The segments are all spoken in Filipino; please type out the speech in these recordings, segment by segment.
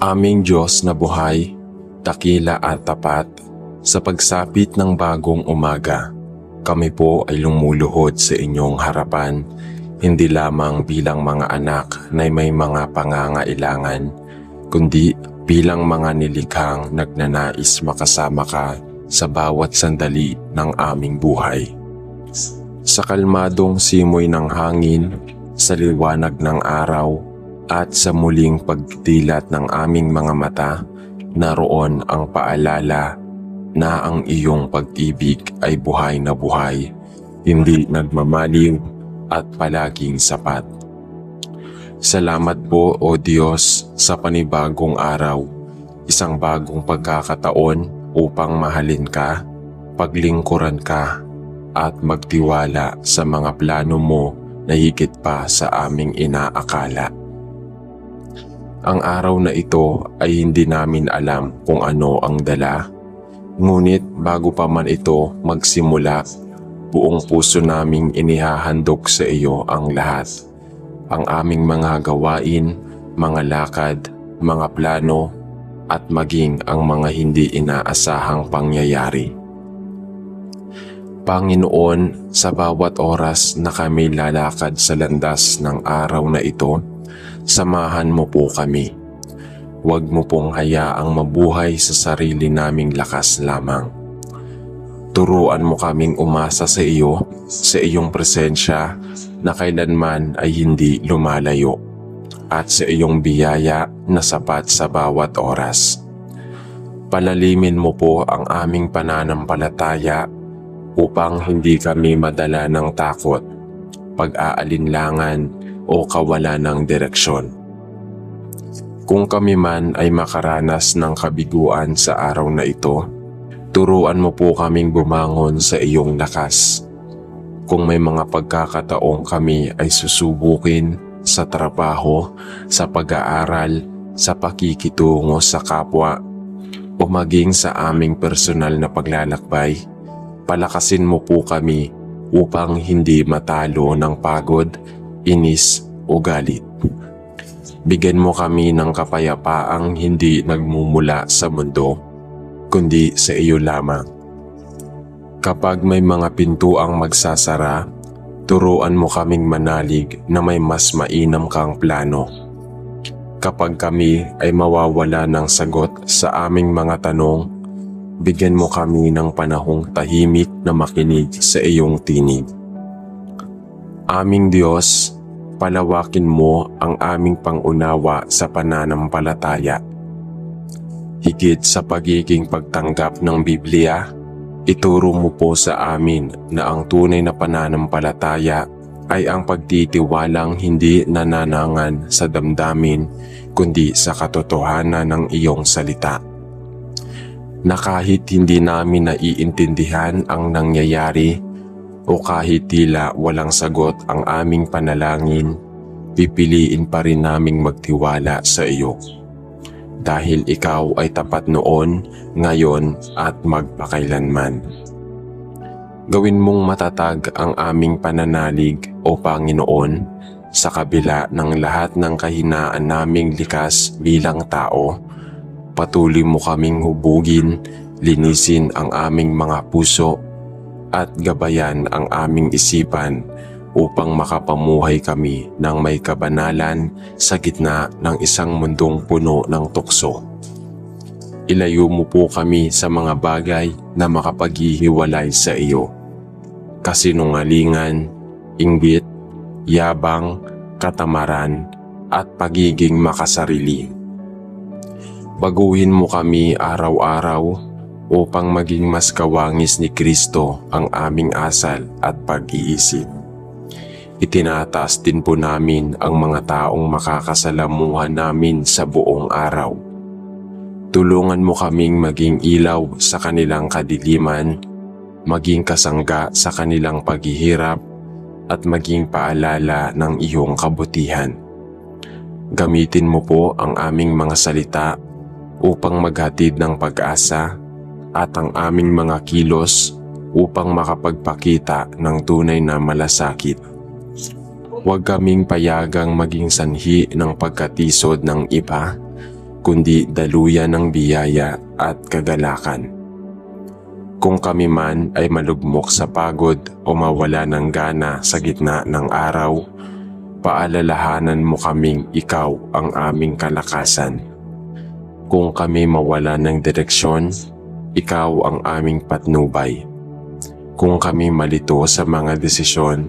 Aming Diyos na buhay, dakila at tapat, sa pagsapit ng bagong umaga, kami po ay lumuluhod sa inyong harapan, hindi lamang bilang mga anak na may mga pangangailangan, kundi bilang mga nilikhang nagnanais makasama ka sa bawat sandali ng aming buhay. Sa kalmadong simoy ng hangin, sa liwanag ng araw, at sa muling pagdilat ng aming mga mata, naroon ang paalala na ang iyong pag-ibig ay buhay na buhay, hindi nagmamaliw at palaging sapat. Salamat po o Diyos sa panibagong araw, isang bagong pagkakataon upang mahalin ka, paglingkuran ka, at magtiwala sa mga plano mo na higit pa sa aming inaakala. Ang araw na ito ay hindi namin alam kung ano ang dala. Ngunit bago pa man ito magsimula, buong puso naming inihahandog sa iyo ang lahat. Ang aming mga gawain, mga lakad, mga plano, at maging ang mga hindi inaasahang pangyayari. Panginoon, sa bawat oras na kami lalakad sa landas ng araw na ito, samahan mo po kami. Huwag mo pong hayaang mabuhay sa sarili naming lakas lamang. Turuan mo kaming umasa sa iyo, sa iyong presensya na kailanman ay hindi lumalayo, at sa iyong biyaya na sapat sa bawat oras. Palalimin mo po ang aming pananampalataya upang hindi kami madala ng takot, pag-aalinlangan, o kawalan ng direksyon. Kung kami man ay makaranas ng kabiguan sa araw na ito, turuan mo po kaming bumangon sa iyong lakas. Kung may mga pagkakataong kami ay susubukin sa trabaho, sa pag-aaral, sa pakikitungo sa kapwa, o maging sa aming personal na paglalakbay, palakasin mo po kami upang hindi matalo ng pagod, inis o galit. Bigyan mo kami ng kapayapaang hindi nagmumula sa mundo, kundi sa iyo lamang. Kapag may mga pintuang magsasara, turuan mo kaming manalig na may mas mainam kang plano. Kapag kami ay mawawala ng sagot sa aming mga tanong, bigyan mo kami ng panahong tahimik na makinig sa iyong tinig. Aming Diyos, palawakin mo ang aming pangunawa sa pananampalataya. Higit sa pagiging pagtanggap ng Biblia, ituro mo po sa amin na ang tunay na pananampalataya ay ang pagtitiwalang hindi nananangan sa damdamin kundi sa katotohanan ng iyong salita. Na kahit hindi namin naiintindihan ang nangyayari, o kahit tila walang sagot ang aming panalangin, pipiliin pa rin naming magtiwala sa iyo. Dahil ikaw ay tapat noon, ngayon at magpakailanman. Gawin mong matatag ang aming pananalig, o Panginoon, sa kabila ng lahat ng kahinaan naming likas bilang tao. Patuloy mo kaming hubugin, linisin ang aming mga puso, at gabayan ang aming isipan upang makapamuhay kami ng may kabanalan sa gitna ng isang mundong puno ng tukso. Ilayo mo po kami sa mga bagay na makapaghihiwalay sa iyo. Kasinungalingan, inggit, yabang, katamaran, at pagiging makasarili. Baguhin mo kami araw-araw upang maging mas kawangis ni Kristo ang aming asal at pag-iisip. Itinataas din po namin ang mga taong makakasalamuhan namin sa buong araw. Tulungan mo kaming maging ilaw sa kanilang kadiliman, maging kasangga sa kanilang paghihirap, at maging paalala ng iyong kabutihan. Gamitin mo po ang aming mga salita upang maghatid ng pag-asa, at ang aming mga kilos upang makapagpakita ng tunay na malasakit. Huwag kaming payagang maging sanhi ng pagkatisod ng iba, kundi daluyan ng biyaya at kagalakan. Kung kami man ay malugmok sa pagod o mawala ng gana sa gitna ng araw, paalalahanan mo kaming ikaw ang aming kalakasan. Kung kami mawala ng direksyon, ikaw ang aming patnubay. Kung kami malito sa mga desisyon,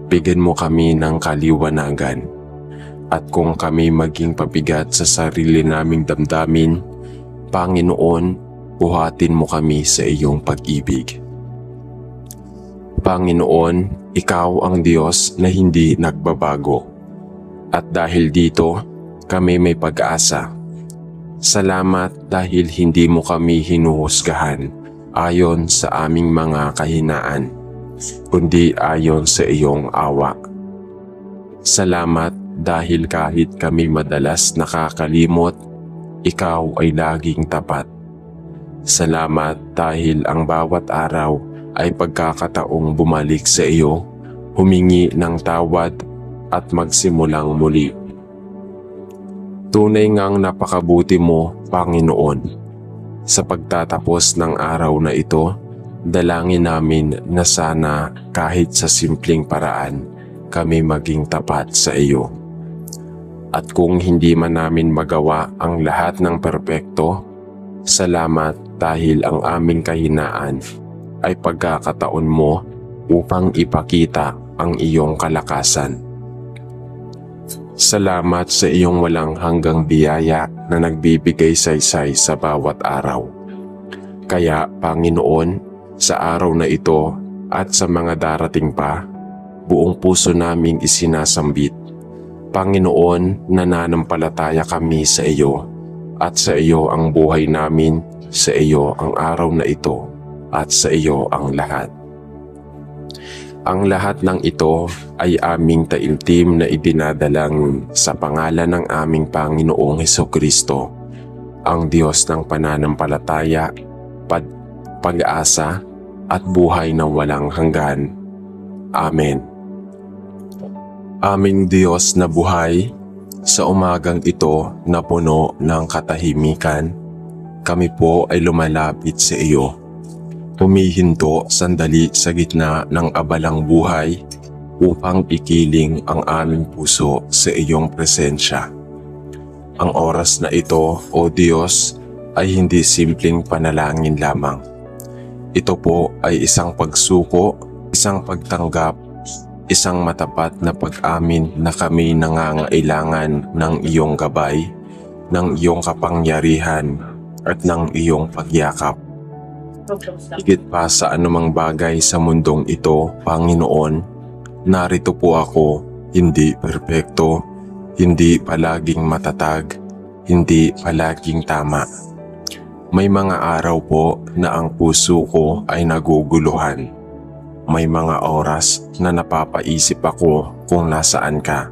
bigyan mo kami ng kaliwanagan. At kung kami maging pabigat sa sarili naming damdamin, Panginoon, buhatin mo kami sa iyong pag-ibig. Panginoon, ikaw ang Diyos na hindi nagbabago. At dahil dito, kami may pag-asa. Salamat dahil hindi mo kami hinuhusgahan ayon sa aming mga kahinaan, kundi ayon sa iyong awa. Salamat dahil kahit kami madalas nakakalimot, ikaw ay laging tapat. Salamat dahil ang bawat araw ay pagkakataong bumalik sa iyo, humingi ng tawad at magsimulang muli. Tunay ngang napakabuti mo, Panginoon. Sa pagtatapos ng araw na ito, dalangin namin na sana kahit sa simpleng paraan kami maging tapat sa iyo. At kung hindi man namin magawa ang lahat ng perpekto, salamat dahil ang aming kahinaan ay pagkakataon mo upang ipakita ang iyong kalakasan. Salamat sa iyong walang hanggang biyaya na nagbibigay saysay sa bawat araw. Kaya Panginoon, sa araw na ito at sa mga darating pa, buong puso naming isinasambit. Panginoon, nananampalataya kami sa iyo at sa iyo ang buhay namin, sa iyo ang araw na ito at sa iyo ang lahat. Ang lahat ng ito ay aming taimtim na idinadalang sa pangalan ng aming Panginoong Hesukristo, ang Diyos ng pananampalataya, pag-asa at buhay na walang hanggan. Amen. Aming Diyos na buhay, sa umagang ito na puno ng katahimikan, kami po ay lumalapit sa iyo. Humihinto sandali sa gitna ng abalang buhay upang ikiling ang aming puso sa iyong presensya. Ang oras na ito, O Diyos, ay hindi simpleng panalangin lamang. Ito po ay isang pagsuko, isang pagtanggap, isang matapat na pag-amin na kami nangangailangan ng iyong gabay, ng iyong kapangyarihan at ng iyong pagyakap. Higit pa sa anumang bagay sa mundong ito, Panginoon, narito po ako, hindi perpekto, hindi palaging matatag, hindi palaging tama. May mga araw po na ang puso ko ay naguguluhan. May mga oras na napapaisip ako kung nasaan ka.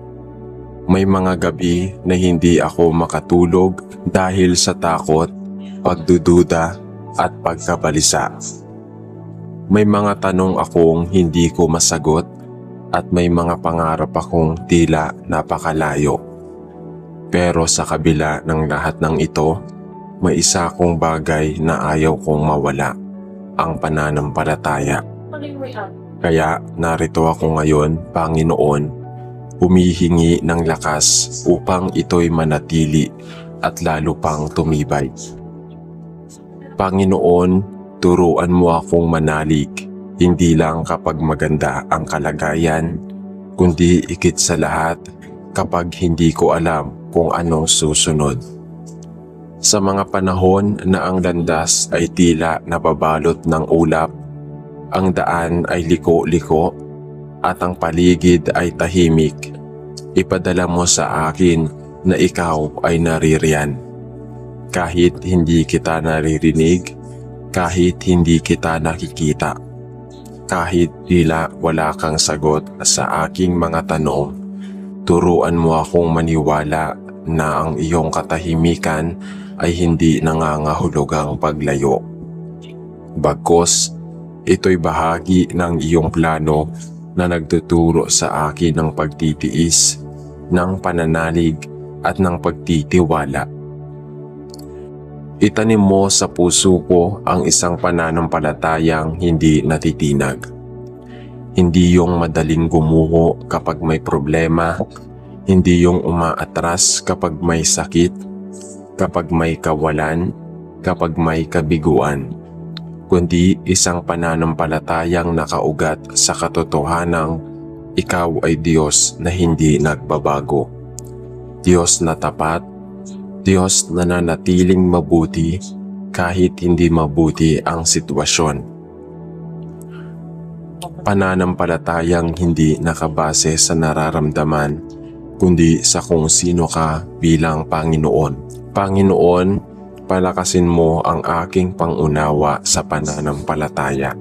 May mga gabi na hindi ako makatulog dahil sa takot, pagdududa at pagkabalisa. May mga tanong akong hindi ko masagot at may mga pangarap akong tila napakalayo. Pero sa kabila ng lahat ng ito, may isa akong bagay na ayaw kong mawala, ang pananampalataya. Kaya narito ako ngayon, Panginoon, humihingi ng lakas upang ito'y manatili at lalo pang tumibay. Panginoon, turuan mo akong manalig, hindi lang kapag maganda ang kalagayan, kundi ikit sa lahat kapag hindi ko alam kung anong susunod. Sa mga panahon na ang landas ay tila nababalot ng ulap, ang daan ay liko-liko at ang paligid ay tahimik, ipadala mo sa akin na ikaw ay naririyan. Kahit hindi kita naririnig, kahit hindi kita nakikita, kahit tila wala kang sagot sa aking mga tanong, turuan mo akong maniwala na ang iyong katahimikan ay hindi nangangahulugang paglayo. Bagkus, ito'y bahagi ng iyong plano na nagtuturo sa akin ng pagtitiis, ng pananalig at ng pagtitiwala. Itanim mo sa puso ko ang isang pananampalatayang hindi natitinag. Hindi yung madaling gumuho kapag may problema, hindi yung umaatras kapag may sakit, kapag may kawalan, kapag may kabiguan, kundi isang pananampalatayang nakaugat sa katotohanang ikaw ay Diyos na hindi nagbabago. Diyos na tapat, Diyos na nanatiling mabuti kahit hindi mabuti ang sitwasyon. Pananampalatayang hindi nakabase sa nararamdaman kundi sa kung sino ka bilang Panginoon. Panginoon, palakasin mo ang aking pangunawa sa pananampalataya.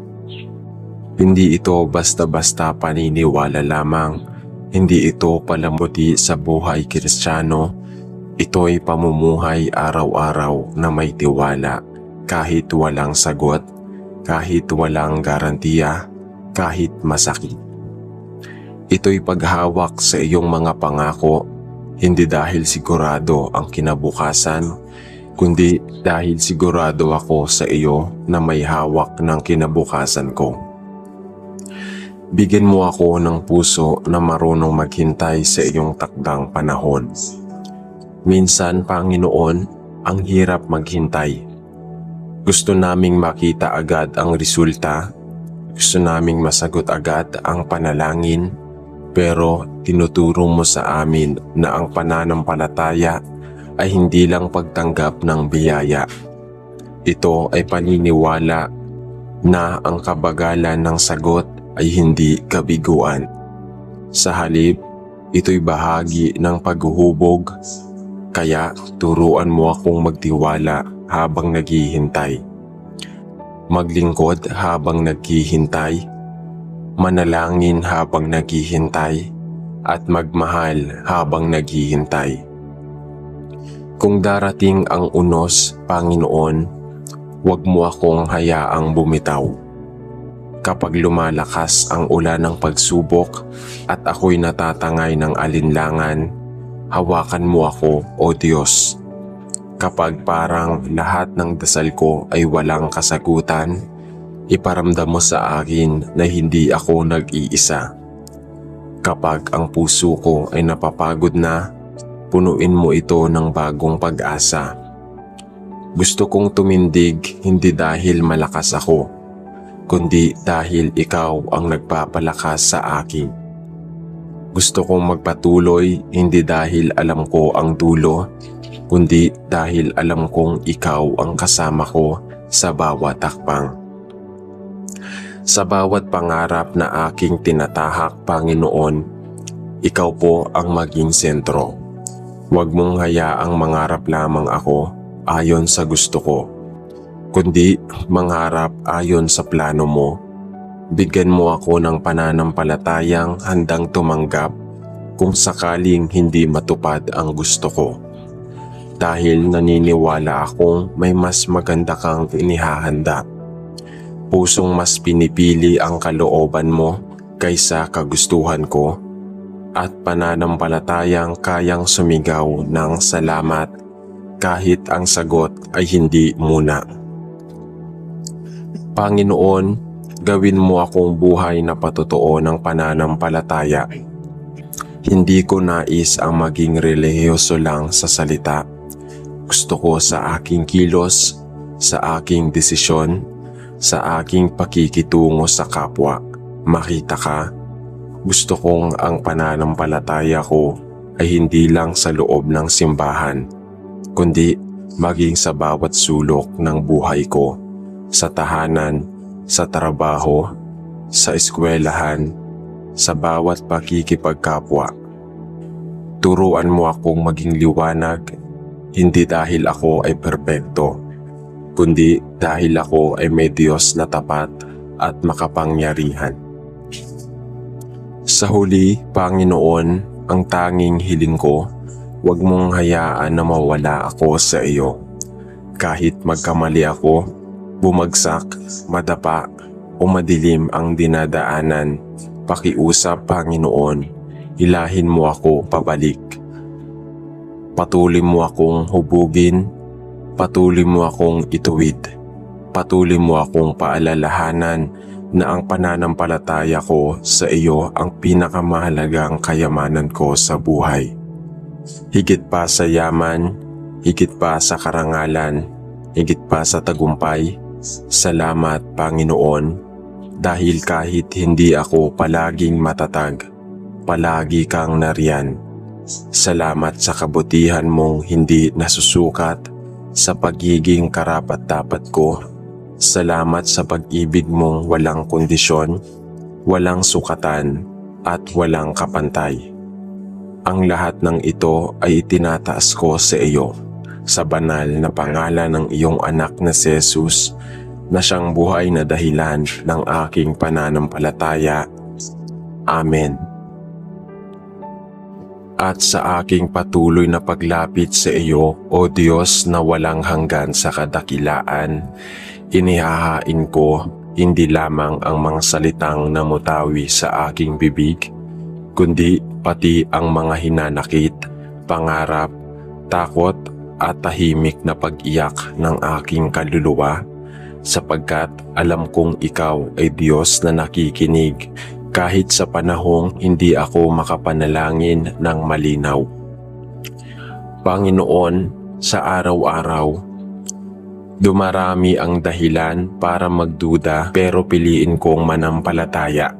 Hindi ito basta-basta paniniwala lamang, hindi ito palambuti sa buhay Kristiyano. Ito'y pamumuhay araw-araw na may tiwala kahit walang sagot, kahit walang garantiya, kahit masakit. Ito'y paghawak sa iyong mga pangako, hindi dahil sigurado ang kinabukasan, kundi dahil sigurado ako sa iyo na may hawak ng kinabukasan ko. Bigyan mo ako ng puso na marunong maghintay sa iyong takdang panahon. Minsan, Panginoon, ang hirap maghintay. Gusto naming makita agad ang resulta, gusto naming masagot agad ang panalangin, pero tinuturo mo sa amin na ang pananampalataya ay hindi lang pagtanggap ng biyaya. Ito ay paniniwala na ang kabagalan ng sagot ay hindi kabiguan. Sa halip, ito'y bahagi ng paghuhubog. Kaya turuan mo akong magtiwala habang naghihintay, maglingkod habang naghihintay, manalangin habang naghihintay, at magmahal habang naghihintay. Kung darating ang unos, Panginoon, huwag mo akong hayaang bumitaw. Kapag lumalakas ang ulan ng pagsubok at ako'y natatangay ng alinlangan, hawakan mo ako, O Diyos. Kapag parang lahat ng dasal ko ay walang kasagutan, iparamdam mo sa akin na hindi ako nag-iisa. Kapag ang puso ko ay napapagod na, punuin mo ito ng bagong pag-asa. Gusto kong tumindig hindi dahil malakas ako, kundi dahil ikaw ang nagpapalakas sa akin. Gusto kong magpatuloy hindi dahil alam ko ang dulo, kundi dahil alam kong ikaw ang kasama ko sa bawat takpang. Sa bawat pangarap na aking tinatahak, Panginoon, ikaw po ang maging sentro. Huwag mong hayaang mangarap lamang ako ayon sa gusto ko, kundi mangarap ayon sa plano mo. Bigyan mo ako ng pananampalatayang handang tumanggap kung sakaling hindi matupad ang gusto ko. Dahil naniniwala akong may mas maganda kang inihahanda. Pusong mas pinipili ang kalooban mo kaysa kagustuhan ko, at pananampalatayang kayang sumigaw ng salamat kahit ang sagot ay hindi muna. Panginoon, gawin mo akong buhay na patotoo ng pananampalataya. Hindi ko nais ang maging relihiyoso lang sa salita. Gusto ko sa aking kilos, sa aking desisyon, sa aking pakikitungo sa kapwa, makita ka. Gusto kong ang pananampalataya ko ay hindi lang sa loob ng simbahan, kundi maging sa bawat sulok ng buhay ko, sa tahanan, sa trabaho, sa eskwelahan, sa bawat pakikipagkapwa. Turuan mo akong maging liwanag, hindi dahil ako ay perpekto, kundi dahil ako ay may Diyos na tapat at makapangyarihan. Sa huli, Panginoon, ang tanging hiling ko, huwag mong hayaan na mawala ako sa iyo. Kahit magkamali ako, bumagsak, madapa o madilim ang dinadaanan, pakiusap, Panginoon, hilahin mo ako pabalik. Patuloy mo akong hubugin, Patuloy mo akong ituwid. Patuloy mo akong paalalahanan na ang pananampalataya ko sa iyo ang pinakamahalagang kayamanan ko sa buhay. Higit pa sa yaman, higit pa sa karangalan, higit pa sa tagumpay, salamat Panginoon, dahil kahit hindi ako palaging matatag, palagi kang nariyan. Salamat sa kabutihan mong hindi nasusukat, sa pagiging karapat-dapat ko. Salamat sa pag-ibig mong walang kondisyon, walang sukatan, at walang kapantay. Ang lahat ng ito ay itinataas ko sa iyo, sa banal na pangalan ng iyong anak na si Jesus, na siyang buhay na dahilan ng aking pananampalataya. Amen. At sa aking patuloy na paglapit sa iyo, O Diyos na walang hanggan sa kadakilaan, inihahain ko hindi lamang ang mga salitang namutawi sa aking bibig, kundi pati ang mga hinanakit, pangarap, takot at tahimik na pag-iyak ng aking kaluluwa, sapagkat alam kong ikaw ay Diyos na nakikinig kahit sa panahong hindi ako makapanalangin ng malinaw. Panginoon, sa araw-araw, dumarami ang dahilan para magduda pero piliin kong manampalataya.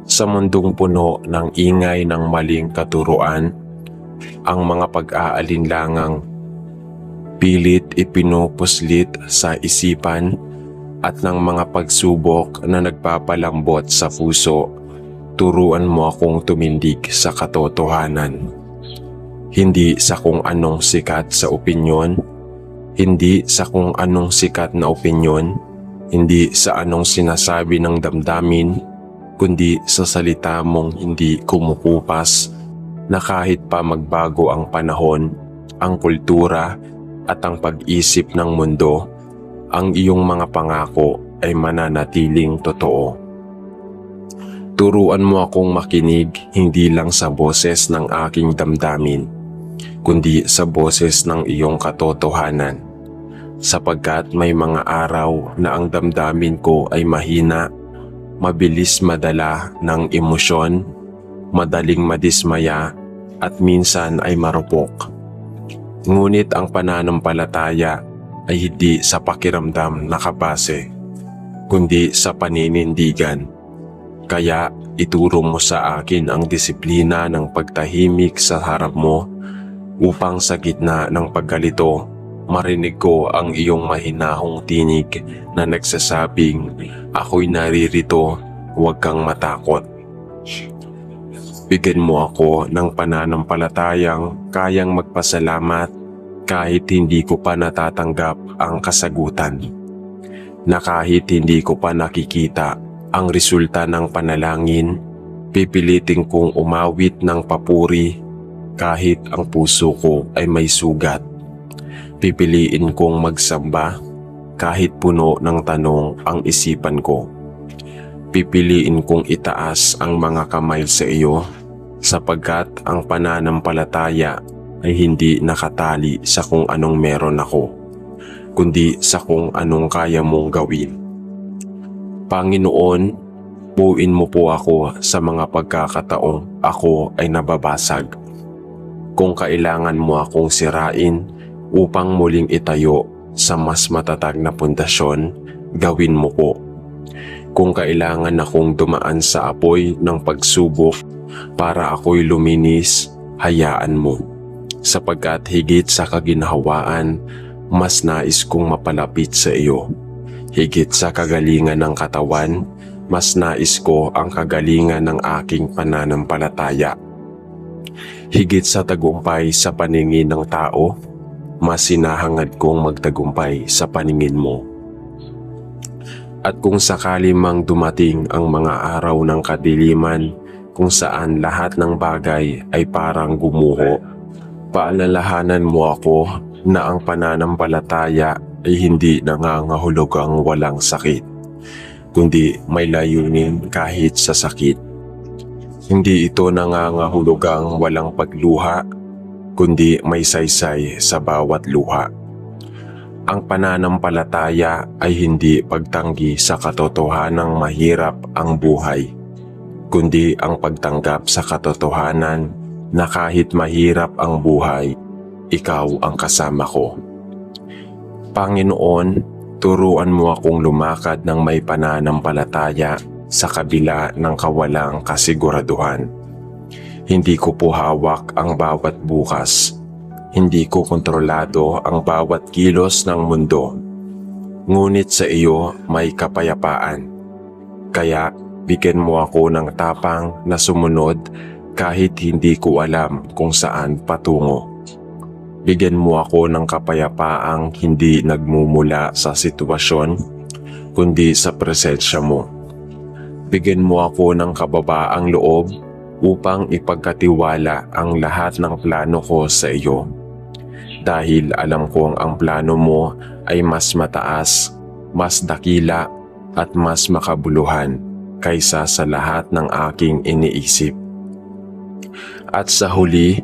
Sa mundong puno ng ingay ng maling katuruan, ang mga pag-aalinlangang pilit ipinupuslit sa isipan at ng mga pagsubok na nagpapalambot sa puso, turuan mo akong tumindig sa katotohanan. Hindi sa kung anong sikat sa opinyon, hindi sa kung anong sikat na opinyon, hindi sa anong sinasabi ng damdamin, kundi sa salita mong hindi kumukupas, na kahit pa magbago ang panahon, ang kultura at ang pag-isip ng mundo, ang iyong mga pangako ay mananatiling totoo. Turuan mo akong makinig hindi lang sa boses ng aking damdamin, kundi sa boses ng iyong katotohanan, sapagkat may mga araw na ang damdamin ko ay mahina, mabilis madala ng emosyon, madaling madismaya at minsan ay marupok. Ngunit ang pananampalataya ay hindi sa pakiramdam nakabase, kundi sa paninindigan. Kaya ituro mo sa akin ang disiplina ng pagtahimik sa harap mo, upang sa gitna ng pagkalito, marinig ko ang iyong mahinahong tinig na nagsasabing, ako'y naririto, huwag kang matakot. Bigyan mo ako ng pananampalatayang kayang magpasalamat kahit hindi ko pa natatanggap ang kasagutan, na kahit hindi ko pa nakikita ang resulta ng panalangin, pipilitin kong umawit ng papuri kahit ang puso ko ay may sugat. Pipiliin kong magsamba kahit puno ng tanong ang isipan ko. Pipiliin kong itaas ang mga kamay sa iyo, sapagkat ang pananampalataya ay hindi nakatali sa kung anong meron ako, kundi sa kung anong kaya mong gawin. Panginoon, buuin mo po ako sa mga pagkakataong ako ay nababasag. Kung kailangan mo akong sirain upang muling itayo sa mas matatag na pundasyon, gawin mo po. Kung kailangan akong dumaan sa apoy ng pagsubok para ako'y luminis, hayaan mo. Sapagkat higit sa kaginhawaan, mas nais kong mapalapit sa iyo. Higit sa kagalingan ng katawan, mas nais ko ang kagalingan ng aking pananampalataya. Higit sa tagumpay sa paningin ng tao, mas sinahangad kong magtagumpay sa paningin mo. At kung sakali mang dumating ang mga araw ng kadiliman kung saan lahat ng bagay ay parang gumuho, paalalahanan mo ako na ang pananampalataya ay hindi nangangahulugang walang sakit, kundi may layunin kahit sa sakit. Hindi ito nangangahulugang walang pagluha, kundi may saysay sa bawat luha. Ang pananampalataya ay hindi pagtanggi sa katotohanang mahirap ang buhay, kundi ang pagtanggap sa katotohanan na kahit mahirap ang buhay, ikaw ang kasama ko. Panginoon, turuan mo akong lumakad ng may pananampalataya sa kabila ng kawalang kasiguraduhan. Hindi ko po hawak ang bawat bukas. Hindi ko kontrolado ang bawat kilos ng mundo. Ngunit sa iyo may kapayapaan. Kaya bigyan mo ako ng tapang na sumunod kahit hindi ko alam kung saan patungo. Bigyan mo ako ng kapayapaang hindi nagmumula sa sitwasyon, kundi sa presensya mo. Bigyan mo ako ng kababaang loob upang ipagkatiwala ang lahat ng plano ko sa iyo. Dahil alam kong ang plano mo ay mas mataas, mas dakila at mas makabuluhan kaysa sa lahat ng aking iniisip. At sa huli,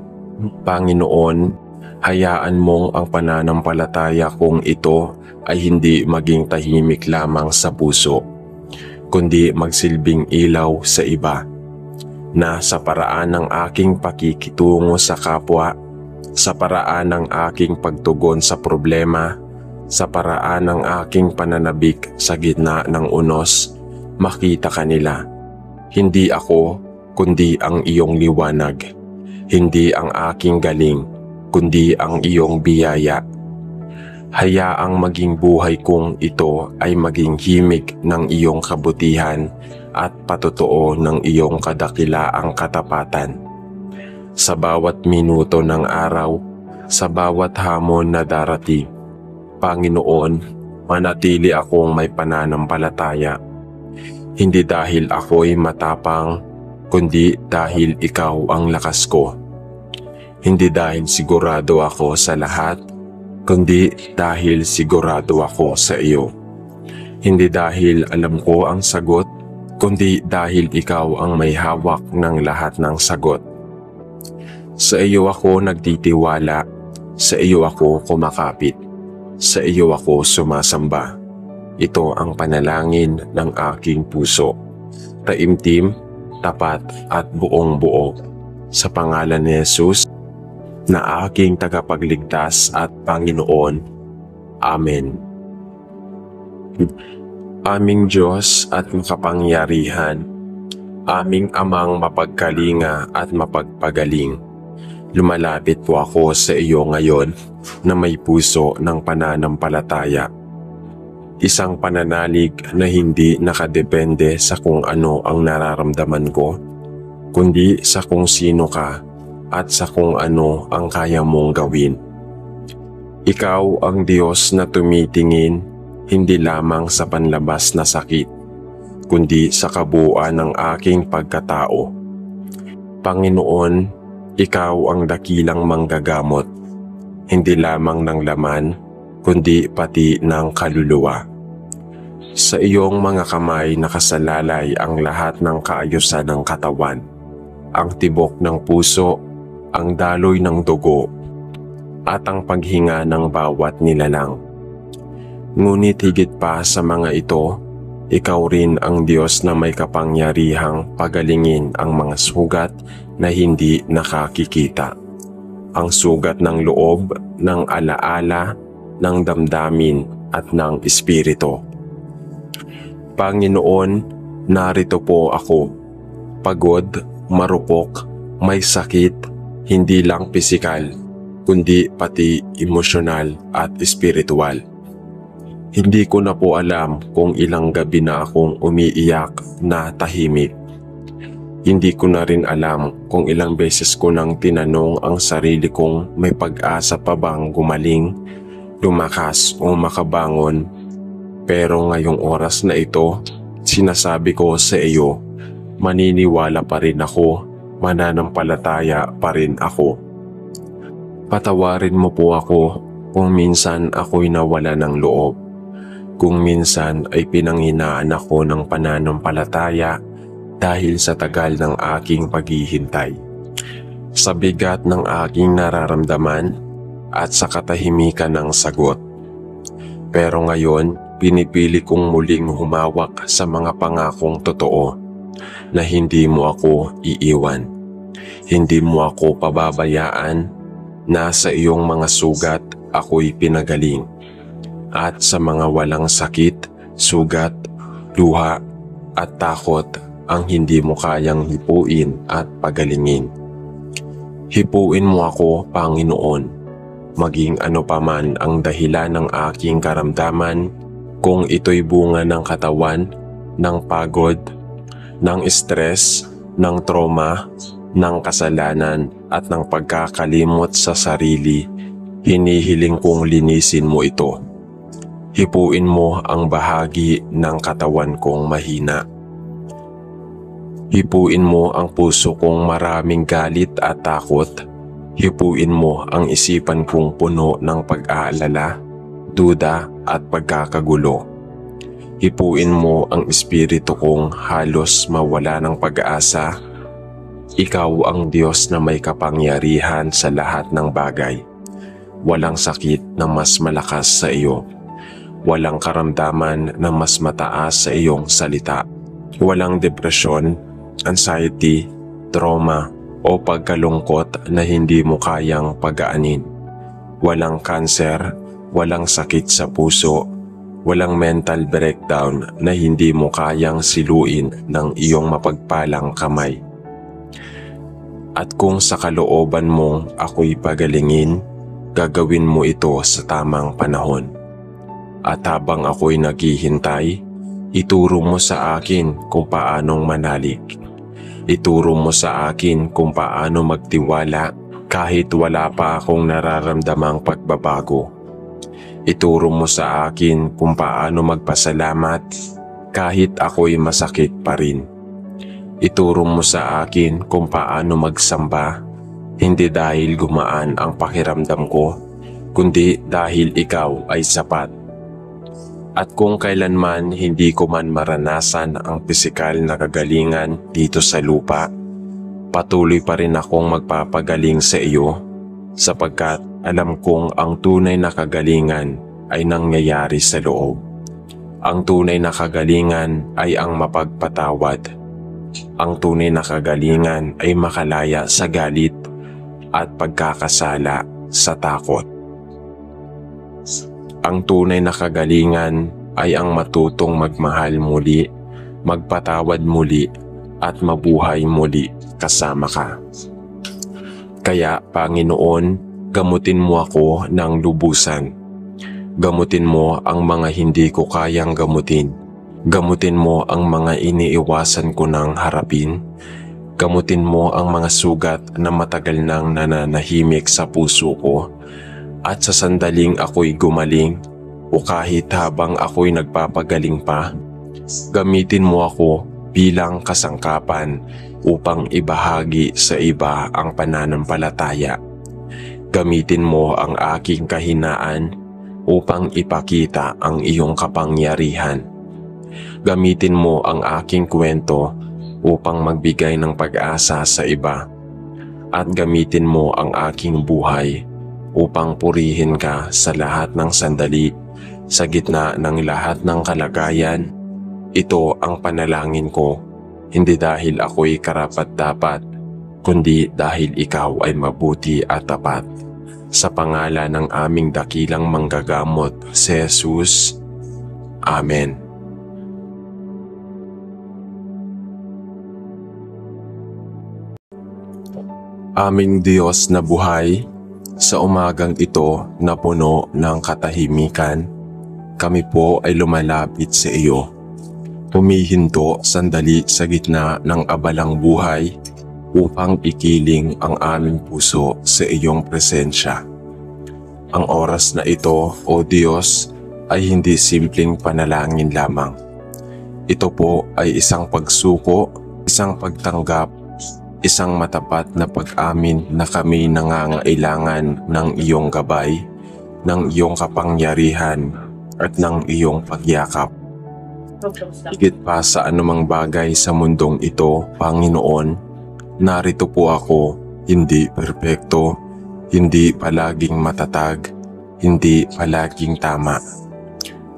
Panginoon, hayaan mong ang pananampalataya kong ito ay hindi maging tahimik lamang sa puso, kundi magsilbing ilaw sa iba, na sa paraan ng aking pakikitungo sa kapwa, sa paraan ng aking pagtugon sa problema, sa paraan ng aking pananabik sa gitna ng unos, makita kanila. Hindi ako, kundi ang iyong liwanag. Hindi ang aking galing, kundi ang iyong biyaya. Hayaang maging buhay kong ito ay maging himig ng iyong kabutihan at patotoo ng iyong kadakilaang katapatan. Sa bawat minuto ng araw, sa bawat hamon na darating, Panginoon, manatili akong may pananampalataya. Hindi dahil ako'y matapang, kundi dahil ikaw ang lakas ko. Hindi dahil sigurado ako sa lahat, kundi dahil sigurado ako sa iyo. Hindi dahil alam ko ang sagot, kundi dahil ikaw ang may hawak ng lahat ng sagot. Sa iyo ako nagtitiwala, sa iyo ako kumakapit, sa iyo ako sumasamba. Ito ang panalangin ng aking puso. Taimtim, tapat at buong buo. Sa pangalan ni Jesus, na aking tagapagligtas at Panginoon. Amen. Aming Diyos at makapangyarihan, aming Amang mapagkalinga at mapagpagaling, lumalapit po ako sa iyo ngayon na may puso ng pananampalataya. Isang pananalig na hindi nakadepende sa kung ano ang nararamdaman ko, kundi sa kung sino ka at sa kung ano ang kaya mong gawin. Ikaw ang Diyos na tumitingin hindi lamang sa panlabas na sakit, kundi sa kabuuan ng aking pagkatao. Panginoon, ikaw ang dakilang manggagamot, hindi lamang ng laman, kundi pati ng kaluluwa. Sa iyong mga kamay nakasalalay ang lahat ng kaayusan ng katawan, ang tibok ng puso, ang daloy ng dugo, at ang paghinga ng bawat nilalang. Ngunit higit pa sa mga ito, ikaw rin ang Diyos na may kapangyarihang pagalingin ang mga sugat na hindi nakakikita. Ang sugat ng loob, ng alaala, ng damdamin at ng espiritu. Panginoon, narito po ako. Pagod, marupok, may sakit, hindi lang pisikal, kundi pati emosyonal at espiritual. Hindi ko na po alam kung ilang gabi na akong umiiyak na tahimik. Hindi ko na rin alam kung ilang beses ko nang tinanong ang sarili kong may pag-asa pa bang gumaling, lumakas o makabangon. Pero ngayong oras na ito, sinasabi ko sa iyo, maniniwala pa rin ako, mananampalataya pa rin ako. Patawarin mo po ako kung minsan ako'y nawala ng loob. Kung minsan ay pinanghinaan ako ng pananampalataya dahil sa tagal ng aking paghihintay, sa bigat ng aking nararamdaman at sa katahimikan ng sagot. Pero ngayon, pinipili kong muling humawak sa mga pangakong totoo na hindi mo ako iiwan. Hindi mo ako pababayaan, na sa iyong mga sugat ako'y pinagaling. At sa mga walang sakit, sugat, luha at takot ang hindi mo kayang hipuin at pagalingin. Hipuin mo ako, Panginoon, maging ano paman ang dahilan ng aking karamdaman, kung ito'y bunga ng katawan, ng pagod, ng stress, ng trauma, ng kasalanan at ng pagkakalimot sa sarili, hinihiling kong linisin mo ito. Hipuin mo ang bahagi ng katawan kong mahina. Hipuin mo ang puso kong maraming galit at takot. Hipuin mo ang isipan kong puno ng pag-aalala, duda at pagkakagulo. Hipuin mo ang espiritu kong halos mawala ng pag-asa. Ikaw ang Diyos na may kapangyarihan sa lahat ng bagay. Walang sakit na mas malakas sa iyo. Walang karamdaman na mas mataas sa iyong salita. Walang depresyon, anxiety, trauma o pagkalungkot na hindi mo kayang pagaanin. Walang kanser, walang sakit sa puso, walang mental breakdown na hindi mo kayang siluin ng iyong mapagpalang kamay. At kung sa kalooban mong ako'y pagalingin, gagawin mo ito sa tamang panahon. At habang ako'y naghihintay, ituro mo sa akin kung paanong manalig. Ituro mo sa akin kung paano magtiwala kahit wala pa akong nararamdamang pagbabago. Ituro mo sa akin kung paano magpasalamat kahit ako'y masakit pa rin. Ituro mo sa akin kung paano magsamba, hindi dahil gumaan ang pakiramdam ko, kundi dahil ikaw ay sapat. At kung kailanman hindi ko man maranasan ang pisikal na kagalingan dito sa lupa, patuloy pa rin akong magpapagaling sa iyo, sapagkat alam kong ang tunay na kagalingan ay nangyayari sa loob. Ang tunay na kagalingan ay ang mapagpatawad. Ang tunay na kagalingan ay makalaya sa galit at pagkakasala sa takot. Ang tunay na kagalingan ay ang matutong magmahal muli, magpatawad muli at mabuhay muli kasama ka. Kaya Panginoon, gamutin mo ako ng lubusan. Gamutin mo ang mga hindi ko kayang gamutin. Gamutin mo ang mga iniiwasan ko nang harapin. Gamutin mo ang mga sugat na matagal nang nananahimik sa puso ko. At sa sandaling ako'y gumaling o kahit habang ako'y nagpapagaling pa, gamitin mo ako bilang kasangkapan upang ibahagi sa iba ang pananampalataya. Gamitin mo ang aking kahinaan upang ipakita ang iyong kapangyarihan. Gamitin mo ang aking kwento upang magbigay ng pag-asa sa iba. At gamitin mo ang aking buhay upang purihin ka sa lahat ng sandali, sa gitna ng lahat ng kalagayan. Ito ang panalangin ko, hindi dahil ako'y karapat-dapat, kundi dahil ikaw ay mabuti at tapat. Sa pangalan ng aming dakilang manggagamot, si Jesus. Amen. Aming Diyos na buhay, sa umagang ito na puno ng katahimikan, kami po ay lumalapit sa iyo. Humihinto sandali sa gitna ng abalang buhay upang ikiling ang aming puso sa iyong presensya. Ang oras na ito, O Diyos, ay hindi simpleng panalangin lamang. Ito po ay isang pagsuko, isang pagtanggap, isang matapat na pag-amin na kami nangangailangan ng iyong gabay, ng iyong kapangyarihan at ng iyong pagyakap. Higit pa sa anumang bagay sa mundong ito, Panginoon, narito po ako, hindi perpekto, hindi palaging matatag, hindi palaging tama.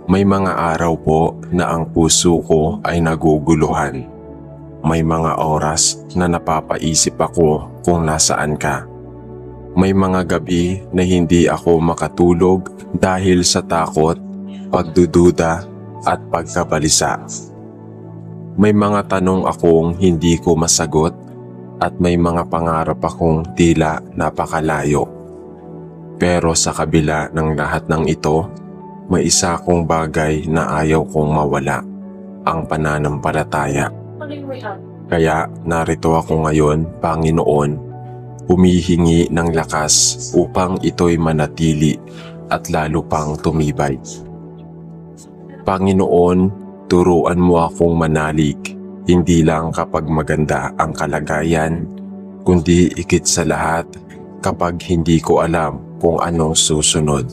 May mga araw po na ang puso ko ay naguguluhan. May mga oras na napapaisip ako kung nasaan ka. May mga gabi na hindi ako makatulog dahil sa takot, pagdududa at pagkabalisa. May mga tanong akong hindi ko masagot at may mga pangarap akong tila napakalayo. Pero sa kabila ng lahat ng ito, may isa akong bagay na ayaw kong mawala, ang pananampalataya. Kaya narito ako ngayon, Panginoon, humihingi ng lakas upang ito'y manatili at lalo pang tumibay. Panginoon, turuan mo akong manalig, hindi lang kapag maganda ang kalagayan, kundi higit sa lahat kapag hindi ko alam kung anong susunod.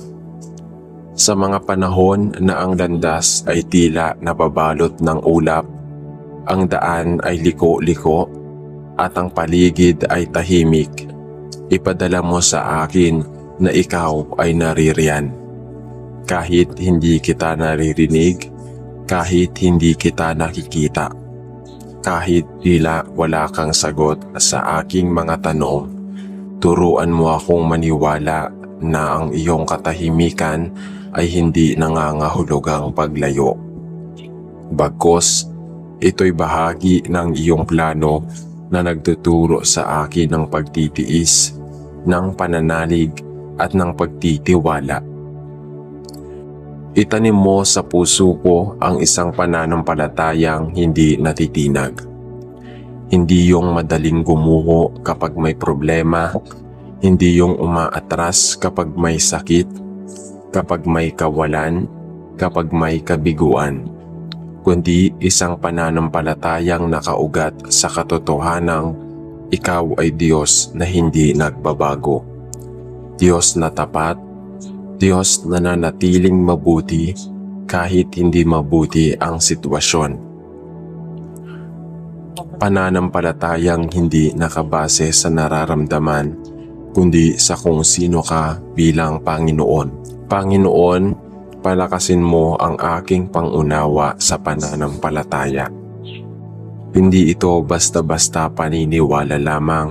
Sa mga panahon na ang landas ay tila nababalot ng ulap, ang daan ay liko-liko at ang paligid ay tahimik, ipadala mo sa akin na ikaw ay naririyan. Kahit hindi kita naririnig, kahit hindi kita nakikita, kahit tila wala kang sagot sa aking mga tanong, turuan mo akong maniwala na ang iyong katahimikan ay hindi nangangahulugang paglayo. Bagkus, ito'y bahagi ng iyong plano na nagtuturo sa akin ng pagtitiis, ng pananalig at ng pagtitiwala. Itanim mo sa puso ko ang isang pananampalatayang hindi natitinag. Hindi yung madaling gumuho kapag may problema, hindi yung umaatras kapag may sakit, kapag may kawalan, kapag may kabiguan, kundi isang pananampalatayang nakaugat sa katotohanang ikaw ay Diyos na hindi nagbabago. Diyos na tapat, Diyos na nanatiling mabuti kahit hindi mabuti ang sitwasyon. Pananampalatayang hindi nakabase sa nararamdaman, kundi sa kung sino ka bilang Panginoon. Panginoon, palakasin mo ang aking pangunawa sa pananampalataya. Hindi ito basta-basta paniniwala lamang,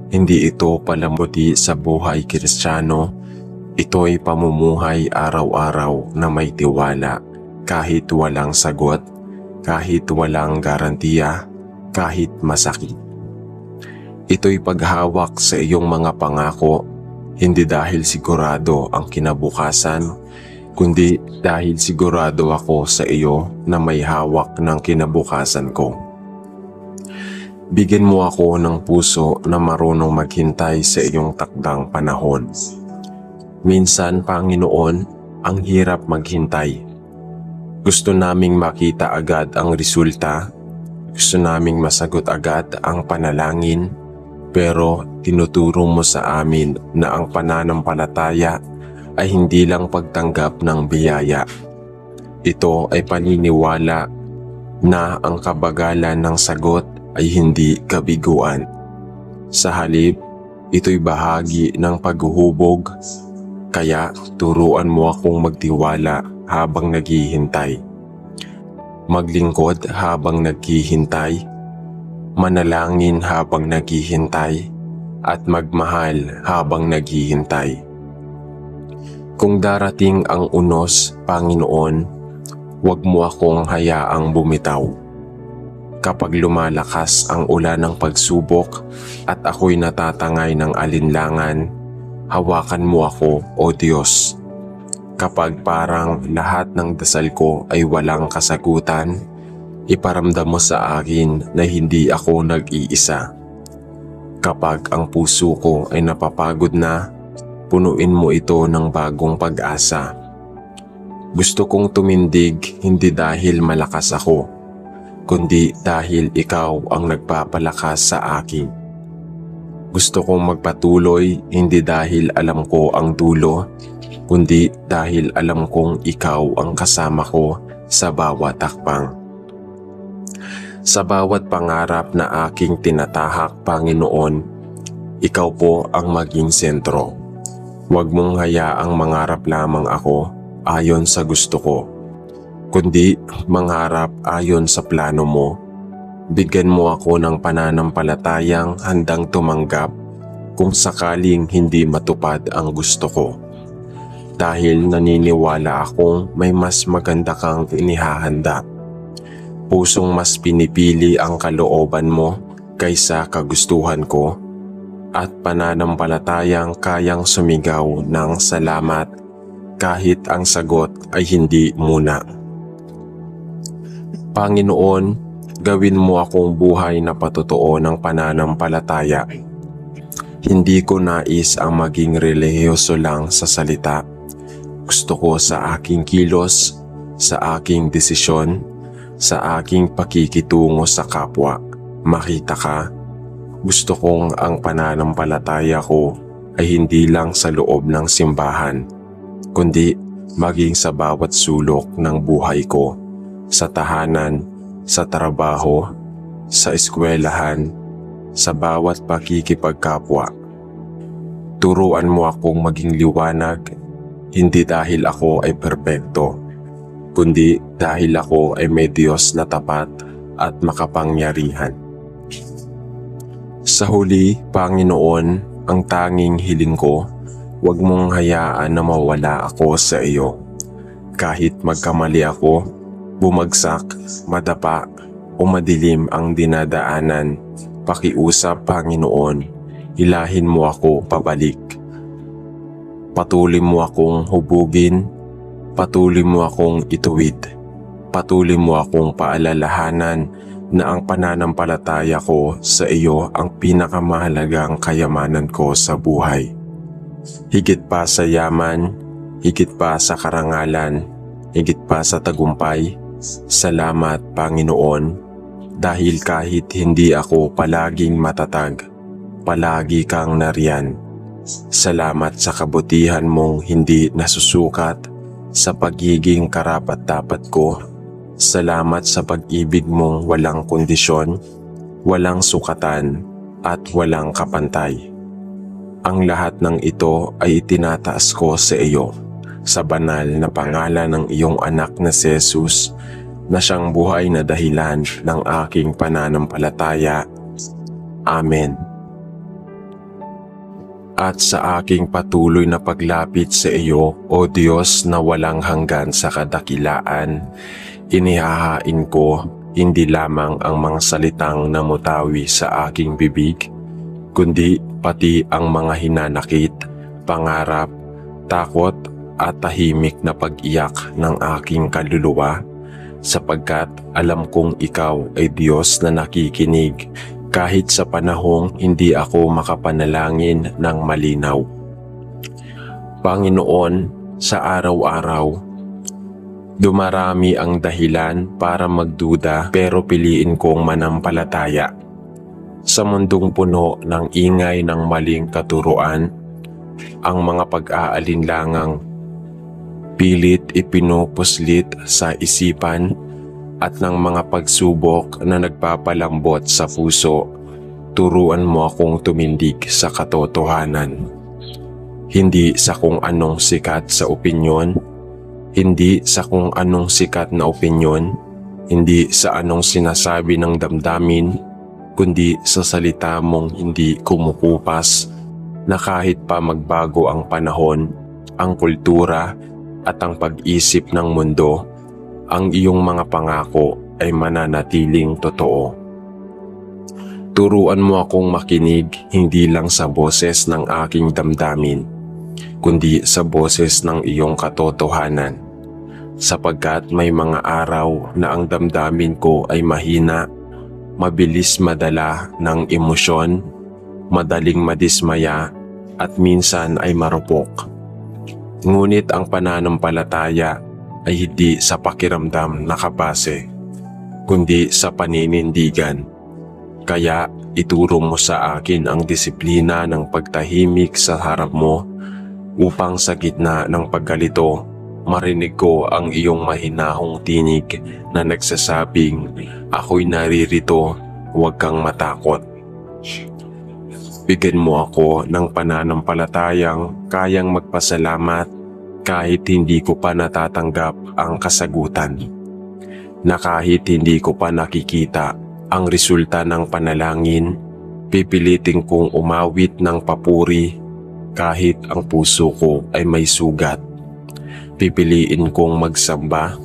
hindi ito palamuti sa buhay Kristiyano, ito'y pamumuhay araw-araw na may tiwala, kahit walang sagot, kahit walang garantiya, kahit masakit. Ito'y paghawak sa iyong mga pangako, hindi dahil sigurado ang kinabukasan, kundi dahil sigurado ako sa iyo na may hawak ng kinabukasan ko. Bigyan mo ako ng puso na marunong maghintay sa iyong takdang panahon. Minsan, Panginoon, ang hirap maghintay. Gusto naming makita agad ang resulta, gusto naming masagot agad ang panalangin, pero tinuturo mo sa amin na ang pananampalataya ay hindi lang pagtanggap ng biyaya. Ito ay paniniwala na ang kabagalan ng sagot ay hindi kabiguan. Sa halip, ito'y bahagi ng paghuhubog, kaya turuan mo akong magtiwala habang naghihintay. Maglingkod habang naghihintay, manalangin habang naghihintay, at magmahal habang naghihintay. Kung darating ang unos, Panginoon, huwag mo akong hayaang bumitaw. Kapag lumalakas ang ulan ng pagsubok at ako'y natatangay ng alinlangan, hawakan mo ako, O Diyos. Kapag parang lahat ng dasal ko ay walang kasagutan, iparamdam mo sa akin na hindi ako nag-iisa. Kapag ang puso ko ay napapagod na, punuin mo ito ng bagong pag-asa. Gusto kong tumindig hindi dahil malakas ako, kundi dahil ikaw ang nagpapalakas sa akin. Gusto kong magpatuloy hindi dahil alam ko ang dulo, kundi dahil alam kong ikaw ang kasama ko sa bawat hakbang. Sa bawat pangarap na aking tinatahak, Panginoon, ikaw po ang maging sentro. Huwag mong hayaang mangarap lamang ako ayon sa gusto ko, kundi mangarap ayon sa plano mo. Bigyan mo ako ng pananampalatayang handang tumanggap kung sakaling hindi matupad ang gusto ko. Dahil naniniwala akong may mas maganda kang inihahanda. Pusong mas pinipili ang kalooban mo kaysa kagustuhan ko, at pananampalatayang kayang sumigaw ng salamat kahit ang sagot ay hindi muna. Panginoon, gawin mo akong buhay na patotoo ng pananampalataya. Hindi ko nais ang maging relihiyoso lang sa salita. Gusto ko sa aking kilos, sa aking desisyon, sa aking pakikitungo sa kapwa, makita ka. Gusto kong ang pananampalataya ko ay hindi lang sa loob ng simbahan, kundi maging sa bawat sulok ng buhay ko, sa tahanan, sa trabaho, sa eskwelahan, sa bawat pakikipagkapwa. Turuan mo akong maging liwanag, hindi dahil ako ay perpekto, kundi dahil ako ay may Diyos na tapat at makapangyarihan. Sa huli, Panginoon, ang tanging hiling ko, huwag mong hayaan na mawala ako sa iyo. Kahit magkamali ako, bumagsak, madapa o madilim ang dinadaanan, pakiusap, Panginoon, hilahin mo ako pabalik. Patuloy mo akong hubugin, patuloy mo akong ituwid, patuloy mo akong paalalahanan na ang pananampalataya ko sa iyo ang pinakamahalagang kayamanan ko sa buhay. Higit pa sa yaman, higit pa sa karangalan, higit pa sa tagumpay, salamat, Panginoon, dahil kahit hindi ako palaging matatag, palagi kang nariyan. Salamat sa kabutihan mong hindi nasusukat, sa pagiging karapat-dapat ko. Salamat sa pag-ibig mong walang kondisyon, walang sukatan, at walang kapantay. Ang lahat ng ito ay itinataas ko sa iyo, sa banal na pangalan ng iyong anak na si Jesus, na siyang buhay na dahilan ng aking pananampalataya. Amen. At sa aking patuloy na paglapit sa iyo, O Diyos na walang hanggan sa kadakilaan, inihahain ko hindi lamang ang mga salitang namutawi sa aking bibig, kundi pati ang mga hinanakit, pangarap, takot at tahimik na pag-iyak ng aking kaluluwa, sapagkat alam kong ikaw ay Diyos na nakikinig kahit sa panahong hindi ako makapanalangin ng malinaw. Panginoon, sa araw-araw, dumarami ang dahilan para magduda pero piliin kong manampalataya. Sa mundong puno ng ingay ng maling katuruan, ang mga pag-aalinlangang pilit ipinupuslit sa isipan at ng mga pagsubok na nagpapalambot sa puso, turuan mo akong tumindig sa katotohanan. Hindi sa kung anong sikat sa opinyon, hindi sa kung anong sikat na opinyon, hindi sa anong sinasabi ng damdamin, kundi sa salita mong hindi kumukupas, na kahit pa magbago ang panahon, ang kultura at ang pag-isip ng mundo, ang iyong mga pangako ay mananatiling totoo. Turuan mo akong makinig hindi lang sa boses ng aking damdamin, kundi sa boses ng iyong katotohanan, sapagkat may mga araw na ang damdamin ko ay mahina, mabilis madala ng emosyon, madaling madismaya at minsan ay marupok. Ngunit ang pananampalataya ay hindi sa pakiramdam nakabase, kundi sa paninindigan. Kaya ituro mo sa akin ang disiplina ng pagtahimik sa harap mo, upang sa gitna ng pagkalito, marinig ko ang iyong mahinahong tinig na nagsasabing, ako'y naririto, huwag kang matakot. Bigyan mo ako ng pananampalatayang kayang magpasalamat kahit hindi ko pa natatanggap ang kasagutan. Na kahit hindi ko pa nakikita ang resulta ng panalangin, pipilitin kong umawit ng papuri kahit ang puso ko ay may sugat. Pipiliin kong magsamba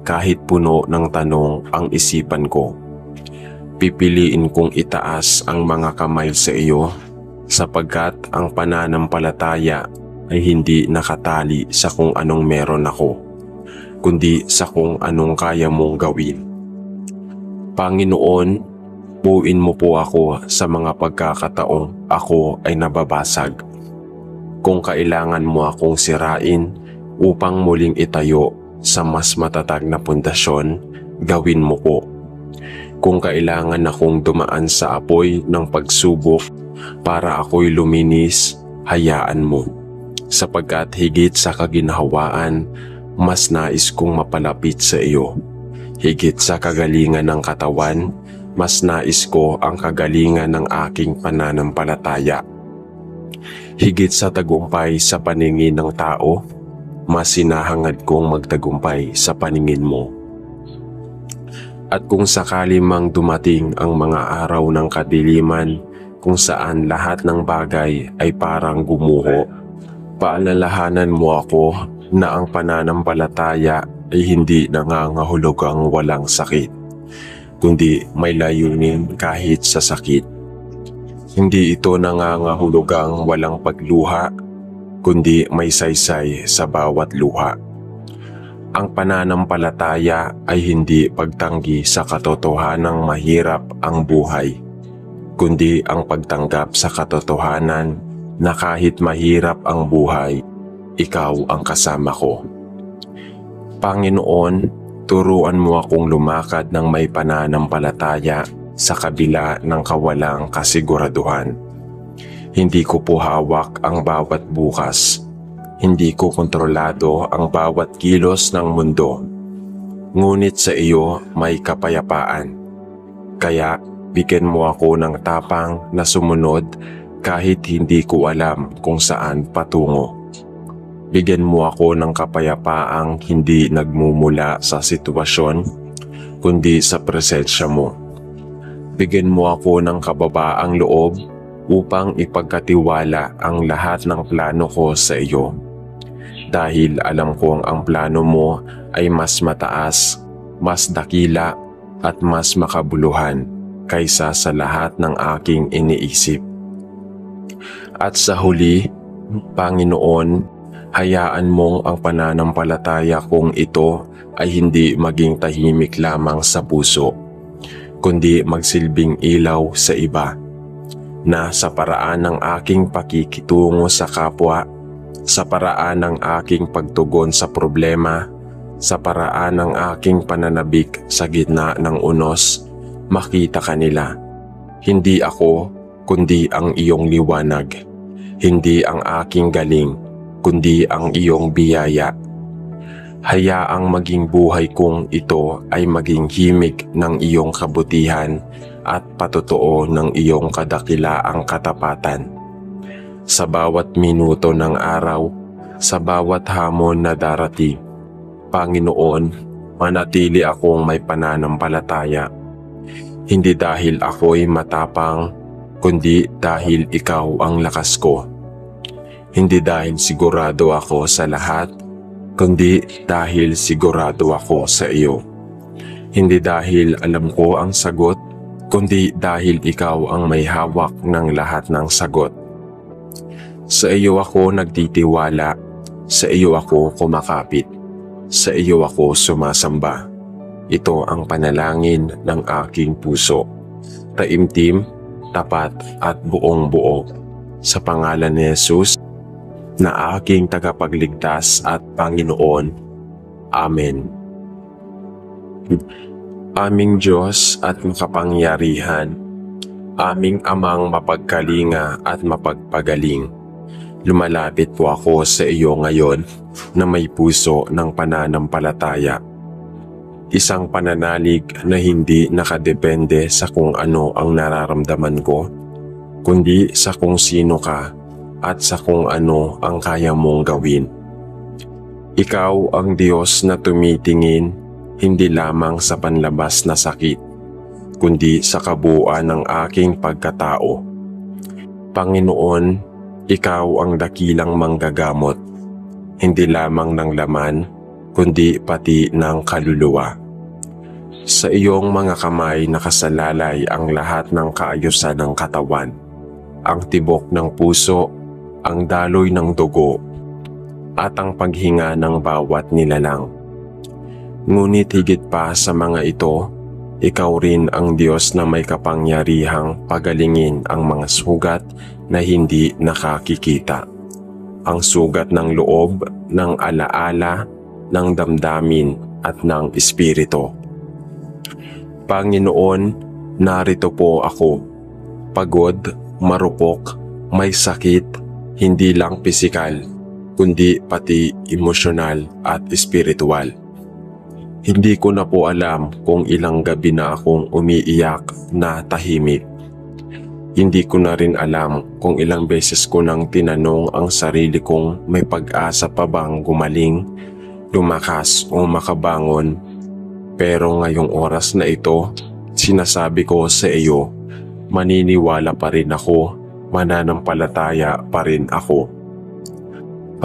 kahit puno ng tanong ang isipan ko. Pipiliin kong itaas ang mga kamay sa iyo sapagkat ang pananampalataya ay hindi nakatali sa kung anong meron ako, kundi sa kung anong kaya mong gawin. Panginoon, buuin mo po ako sa mga pagkakataong ako ay nababasag. Kung kailangan mo akong sirain upang muling itayo sa mas matatag na pundasyon, gawin mo po. Kung kailangan akong dumaan sa apoy ng pagsubok para ako'y luminis, hayaan mo. Sapagkat higit sa kaginhawaan, mas nais kong mapalapit sa iyo. Higit sa kagalingan ng katawan, mas nais ko ang kagalingan ng aking pananampalataya. Higit sa tagumpay sa paningin ng tao, mas sinahangad kong magtagumpay sa paningin mo. At kung sakali mang dumating ang mga araw ng kadiliman kung saan lahat ng bagay ay parang gumuho, paalalahanan mo ako na ang pananampalataya ay hindi nangangahulugang walang sakit, kundi may layunin kahit sa sakit. Hindi ito nangangahulugang walang pagluha, kundi may saysay sa bawat luha. Ang pananampalataya ay hindi pagtanggi sa katotohanang mahirap ang buhay, kundi ang pagtanggap sa katotohanan na kahit mahirap ang buhay, ikaw ang kasama ko. Panginoon, turuan mo akong lumakad ng may pananampalataya sa kabila ng kawalang kasiguraduhan. Hindi ko po hawak ang bawat bukas. Hindi ko kontrolado ang bawat kilos ng mundo. Ngunit sa iyo may kapayapaan. Kaya bigyan mo ako ng tapang na sumunod kahit hindi ko alam kung saan patungo. Bigyan mo ako ng kapayapaang hindi nagmumula sa sitwasyon, kundi sa presensya mo. Bigyan mo ako ng kababaang loob upang ipagkatiwala ang lahat ng plano ko sa iyo. Dahil alam kong ang plano mo ay mas mataas, mas dakila at mas makabuluhan kaysa sa lahat ng aking iniisip. At sa huli, Panginoon, hayaan mong ang pananampalataya kong ito ay hindi maging tahimik lamang sa puso, kundi magsilbing ilaw sa iba, na sa paraan ng aking pakikitungo sa kapwa, sa paraan ng aking pagtugon sa problema, sa paraan ng aking pananabik sa gitna ng unos, makita kanila, hindi ako, kundi ang iyong liwanag. Hindi ang aking galing, kundi ang iyong biyaya. Hayaang maging buhay kong ito ay maging himig ng iyong kabutihan at patotoo ng iyong kadakilaang katapatan. Sa bawat minuto ng araw, sa bawat hamon na darating, Panginoon, manatili akong may pananampalataya. Hindi dahil ako'y matapang, kundi dahil ikaw ang lakas ko. Hindi dahil sigurado ako sa lahat, kundi dahil sigurado ako sa iyo. Hindi dahil alam ko ang sagot, kundi dahil ikaw ang may hawak ng lahat ng sagot. Sa iyo ako nagtitiwala, sa iyo ako kumakapit, sa iyo ako sumasamba. Ito ang panalangin ng aking puso. Taimtim, tapat at buong buo. Sa pangalan ni Jesus, na aking tagapagligtas at Panginoon. Amen. Aming Diyos at makapangyarihan, aming Amang mapagkalinga at mapagpagaling, lumalapit po ako sa iyo ngayon na may puso ng pananampalataya. Isang pananalig na hindi nakadepende sa kung ano ang nararamdaman ko, kundi sa kung sino ka at sa kung ano ang kaya mong gawin. Ikaw ang Diyos na tumitingin hindi lamang sa panlabas na sakit, kundi sa kabuuan ng aking pagkatao. Panginoon, Ikaw ang dakilang manggagamot, hindi lamang ng laman, kundi pati ng kaluluwa. Sa iyong mga kamay nakasalalay ang lahat ng kaayusan ng katawan, ang tibok ng puso, ang daloy ng dugo, at ang paghinga ng bawat nilalang. Ngunit higit pa sa mga ito, Ikaw rin ang Diyos na may kapangyarihang pagalingin ang mga sugat na hindi nakakikita. Ang sugat ng loob, ng alaala, ng damdamin at ng espiritu. Panginoon, narito po ako, pagod, marupok, may sakit, hindi lang pisikal, kundi pati emosyonal at espiritual. Hindi ko na po alam kung ilang gabi na akong umiiyak na tahimik. Hindi ko na rin alam kung ilang beses ko nang tinanong ang sarili kong may pag-asa pa bang gumaling, lumakas o makabangon. Pero ngayong oras na ito, sinasabi ko sa iyo, maniniwala pa rin ako, mananampalataya pa rin ako.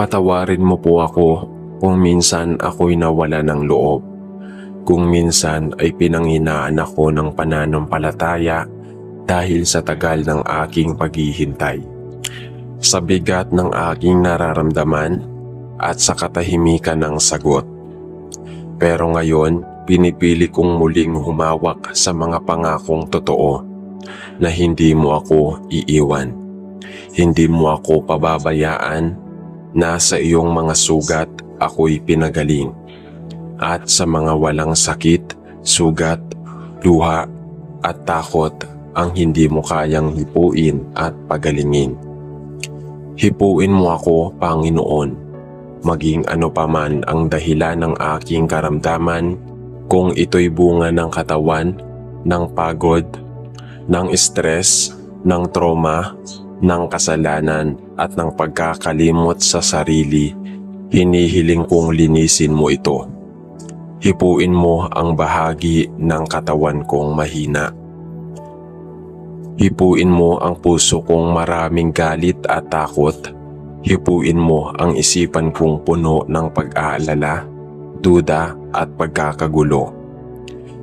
Patawarin mo po ako kung minsan ako'y nawala ng loob. Kung minsan ay pinanghinaan ako ng pananampalataya dahil sa tagal ng aking paghihintay. Sa bigat ng aking nararamdaman at sa katahimikan ng sagot. Pero ngayon, pinipili kong muling humawak sa mga pangakong totoo na hindi mo ako iiwan. Hindi mo ako pababayaan, na sa iyong mga sugat ako'y pinagaling. At sa mga walang sakit, sugat, luha at takot ang hindi mo kayang hipuin at pagalingin. Hipuin mo ako, Panginoon, maging ano paman ang dahilan ng aking karamdaman, kung ito'y bunga ng katawan, ng pagod, ng stress, ng trauma, ng kasalanan at ng pagkakalimot sa sarili, hinihiling kong linisin mo ito. Hipuin mo ang bahagi ng katawan kong mahina. Hipuin mo ang puso kong maraming galit at takot. Hipuin mo ang isipan kong puno ng pag-aalala, duda at pagkakagulo.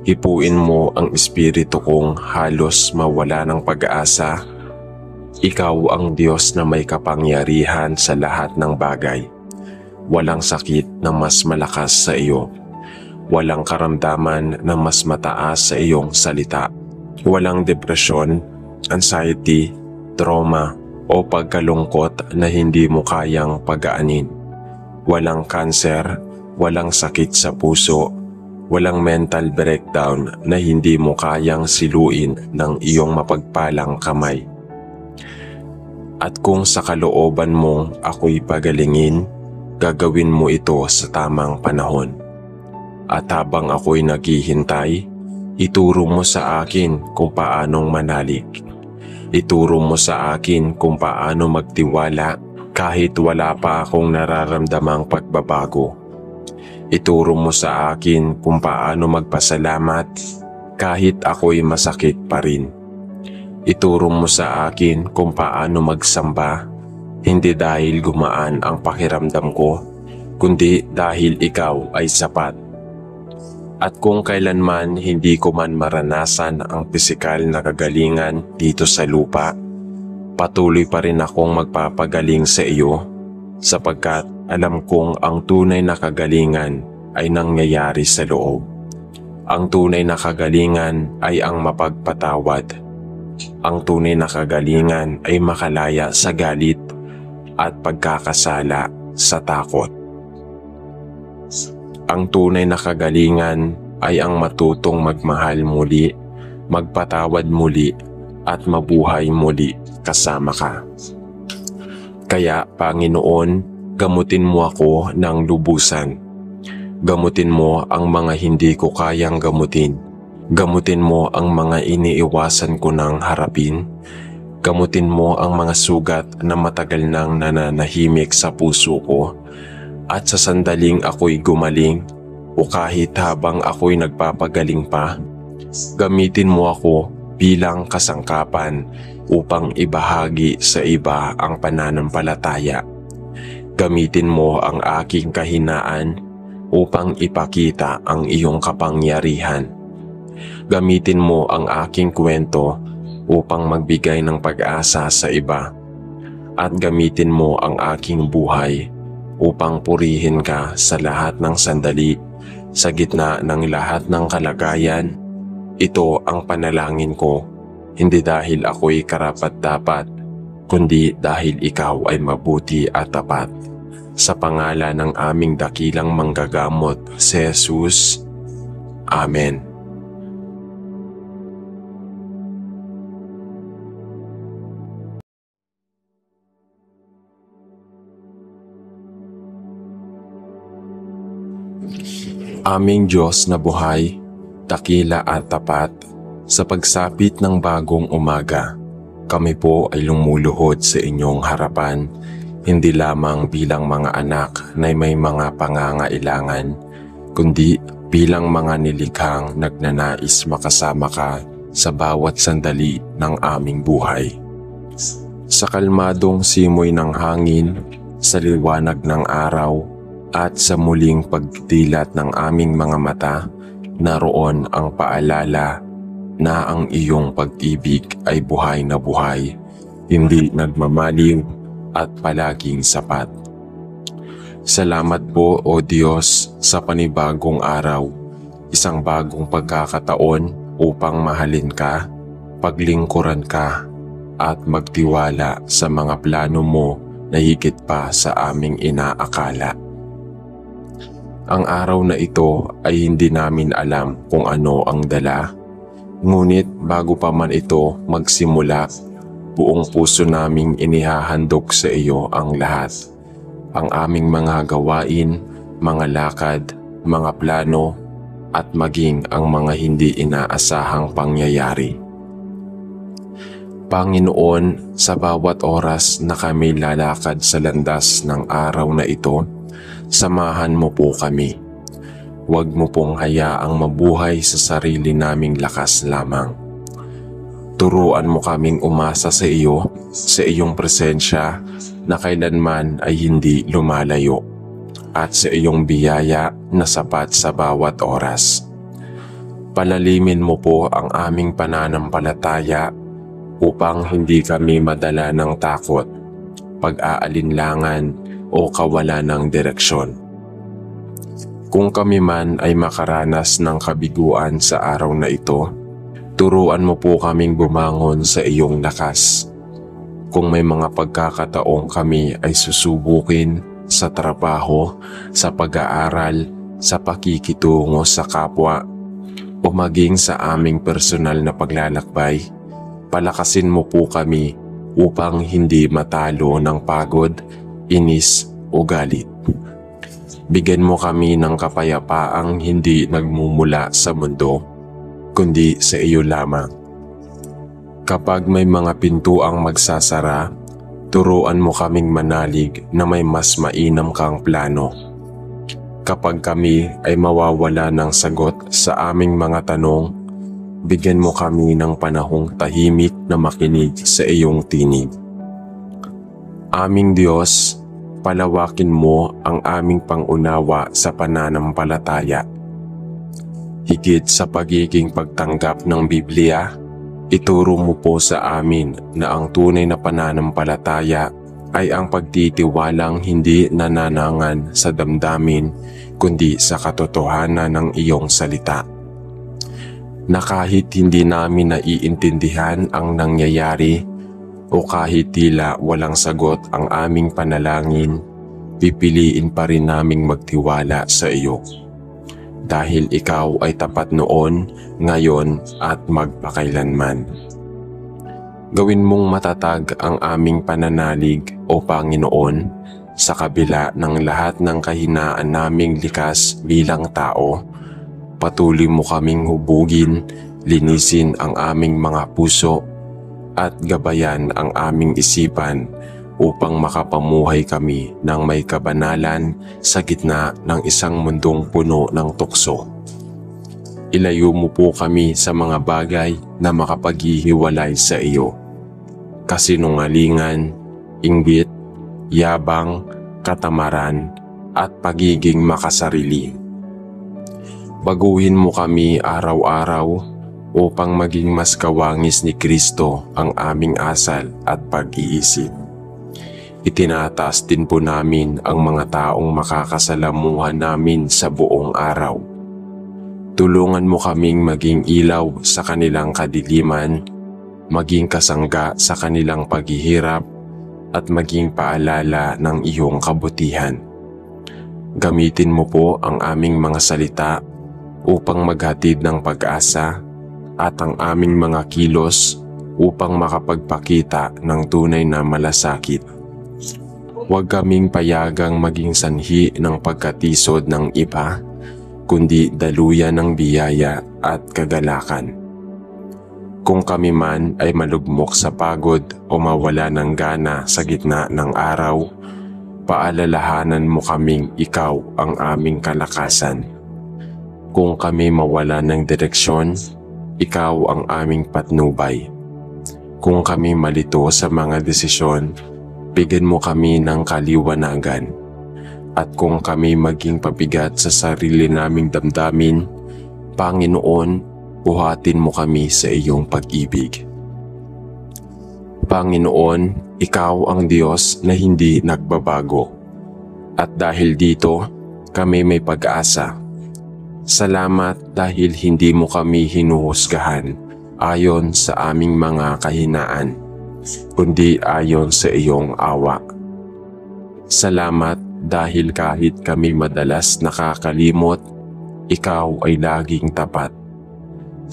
Hipuin mo ang espiritu kong halos mawala ng pag-asa. Ikaw ang Diyos na may kapangyarihan sa lahat ng bagay. Walang sakit na mas malakas sa iyo. Walang karamdaman na mas mataas sa iyong salita. Walang depresyon, anxiety, trauma o pagkalungkot na hindi mo kayang pagaanin. Walang kanser, walang sakit sa puso, walang mental breakdown na hindi mo kayang siluin ng iyong mapagpalang kamay. At kung sa kalooban mong ako'y pagalingin, gagawin mo ito sa tamang panahon. At habang ako'y naghihintay, ituro mo sa akin kung paanong manalig. Ituro mo sa akin kung paano magtiwala kahit wala pa akong nararamdamang pagbabago. Ituro mo sa akin kung paano magpasalamat kahit ako'y masakit pa rin. Ituro mo sa akin kung paano magsamba, hindi dahil gumaan ang pakiramdam ko, kundi dahil ikaw ay sapat. At kung kailanman hindi ko man maranasan ang pisikal na kagalingan dito sa lupa, patuloy pa rin akong magpapagaling sa iyo, sapagkat alam kong ang tunay na kagalingan ay nangyayari sa loob. Ang tunay na kagalingan ay ang mapagpatawad. Ang tunay na kagalingan ay makalaya sa galit at pagkakasala sa takot. Ang tunay na kagalingan ay ang matutong magmahal muli, magpatawad muli at mabuhay muli kasama ka. Kaya Panginoon, gamutin mo ako ng lubusan. Gamutin mo ang mga hindi ko kayang gamutin. Gamutin mo ang mga iniiwasan ko ng harapin. Gamutin mo ang mga sugat na matagal nang nananahimik sa puso ko, at sa sandaling ako'y gumaling o kahit habang ako'y nagpapagaling pa, gamitin mo ako bilang kasangkapan upang ibahagi sa iba ang pananampalataya. Gamitin mo ang aking kahinaan upang ipakita ang iyong kapangyarihan. Gamitin mo ang aking kwento upang magbigay ng pag-asa sa iba. At gamitin mo ang aking buhay upang purihin ka sa lahat ng sandali, sa gitna ng lahat ng kalagayan. Ito ang panalangin ko, hindi dahil ako'y karapat-dapat, kundi dahil ikaw ay mabuti at tapat. Sa pangalan ng aming dakilang manggagamot, si Jesus. Amen. Aming Diyos na buhay, dakila at tapat, sa pagsapit ng bagong umaga, kami po ay lumuluhod sa inyong harapan, hindi lamang bilang mga anak na may mga pangangailangan, kundi bilang mga nilikhang nagnanais makasama ka sa bawat sandali ng aming buhay. Sa kalmadong simoy ng hangin, sa liwanag ng araw, at sa muling pagdilat ng aming mga mata, naroon ang paalala na ang iyong pag-ibig ay buhay na buhay, hindi nagmamaliw at palaging sapat. Salamat po, O Diyos, sa panibagong araw, isang bagong pagkakataon upang mahalin ka, paglingkuran ka, at magtiwala sa mga plano mo na higit pa sa aming inaakala. Ang araw na ito ay hindi namin alam kung ano ang dala, ngunit bago pa man ito magsimula, buong puso naming inihahandog sa iyo ang lahat. Ang aming mga gawain, mga lakad, mga plano, at maging ang mga hindi inaasahang pangyayari. Panginoon, sa bawat oras na kami lalakad sa landas ng araw na ito, samahan mo po kami. Huwag mo pong hayaang mabuhay sa sarili naming lakas lamang. Turuan mo kaming umasa sa iyo, sa iyong presensya na kailanman ay hindi lumalayo, at sa iyong biyaya na sapat sa bawat oras. Palalimin mo po ang aming pananampalataya upang hindi kami madala ng takot, pag-aalinlangan, o kawalan ng direksyon. Kung kami man ay makaranas ng kabiguan sa araw na ito, turuan mo po kaming bumangon sa iyong lakas. Kung may mga pagkakataong kami ay susubukin sa trabaho, sa pag-aaral, sa pakikitungo sa kapwa, o maging sa aming personal na paglalakbay, palakasin mo po kami upang hindi matalo ng pagod, inis o galit. Bigyan mo kami ng kapayapaang hindi nagmumula sa mundo, kundi sa iyo lamang. Kapag may mga pintuang magsasara, turuan mo kaming manalig na may mas mainam kang plano. Kapag kami ay mawawala ng sagot sa aming mga tanong, bigyan mo kami ng panahong tahimik na makinig sa iyong tinig. Aming Diyos, palawakin mo ang aming pangunawa sa pananampalataya. Higit sa pagiging pagtanggap ng Biblia, ituro mo po sa amin na ang tunay na pananampalataya ay ang pagtitiwalang hindi nananangan sa damdamin kundi sa katotohanan ng iyong salita. Na kahit hindi namin naiintindihan ang nangyayari, o kahit tila walang sagot ang aming panalangin, pipiliin pa rin naming magtiwala sa iyo. Dahil ikaw ay tapat noon, ngayon at magpakailanman. Gawin mong matatag ang aming pananalig, O Panginoon, sa kabila ng lahat ng kahinaan naming likas bilang tao. Patuloy mo kaming hubugin, linisin ang aming mga puso, at gabayan ang aming isipan upang makapamuhay kami ng may kabanalan sa gitna ng isang mundong puno ng tukso. Ilayo mo po kami sa mga bagay na makapaghihiwalay sa iyo. Kasinungalingan, inggit, yabang, katamaran, at pagiging makasarili. Baguhin mo kami araw-araw upang maging mas kawangis ni Kristo ang aming asal at pag-iisip. Itinataas din po namin ang mga taong makakasalamuhan namin sa buong araw. Tulungan mo kaming maging ilaw sa kanilang kadiliman, maging kasangga sa kanilang paghihirap, at maging paalala ng iyong kabutihan. Gamitin mo po ang aming mga salita upang maghatid ng pag-asa at ang aming mga kilos upang makapagpakita ng tunay na malasakit. Huwag kaming payagang maging sanhi ng pagkatisod ng iba, kundi daluyan ng biyaya at kagalakan. Kung kami man ay malugmok sa pagod o mawala ng gana sa gitna ng araw, paalalahanan mo kaming ikaw ang aming kalakasan. Kung kami mawala ng direksyon, ikaw ang aming patnubay. Kung kami malito sa mga desisyon, bigyan mo kami ng kaliwanagan. At kung kami maging pabigat sa sarili naming damdamin, Panginoon, buhatin mo kami sa iyong pag-ibig. Panginoon, ikaw ang Diyos na hindi nagbabago. At dahil dito, kami may pag-asa. Salamat dahil hindi mo kami hinuhusgahan ayon sa aming mga kahinaan, kundi ayon sa iyong awa. Salamat dahil kahit kami madalas nakakalimot, ikaw ay laging tapat.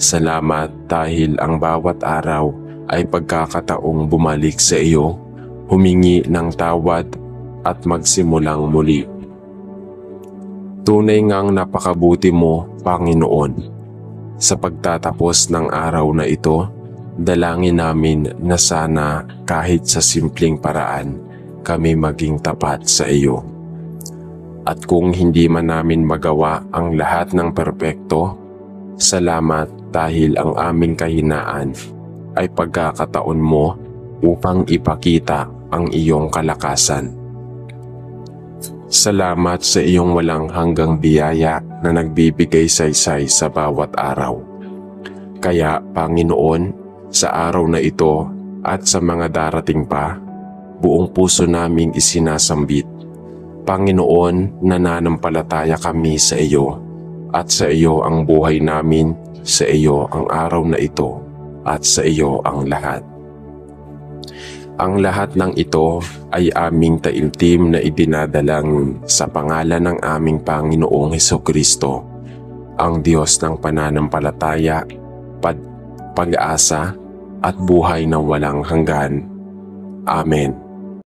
Salamat dahil ang bawat araw ay pagkakataong bumalik sa iyo, humingi ng tawad at magsimulang muli. Tunay ngang napakabuti mo, Panginoon. Sa pagtatapos ng araw na ito, dalangin namin na sana kahit sa simpleng paraan, kami maging tapat sa iyo. At kung hindi man namin magawa ang lahat ng perpekto, salamat dahil ang aming kahinaan ay pagkakataon mo upang ipakita ang iyong kalakasan. Salamat sa iyong walang hanggang biyaya na nagbibigay saysay sa bawat araw. Kaya Panginoon, sa araw na ito at sa mga darating pa, buong puso naming isinasambit. Panginoon, nananampalataya kami sa iyo at sa iyo ang buhay namin, sa iyo ang araw na ito at sa iyo ang lahat. Ang lahat ng ito ay aming taimtim na idinadalang sa pangalan ng aming Panginoong Hesukristo, ang Diyos ng pananampalataya, pag-asa at buhay na walang hanggan. Amen.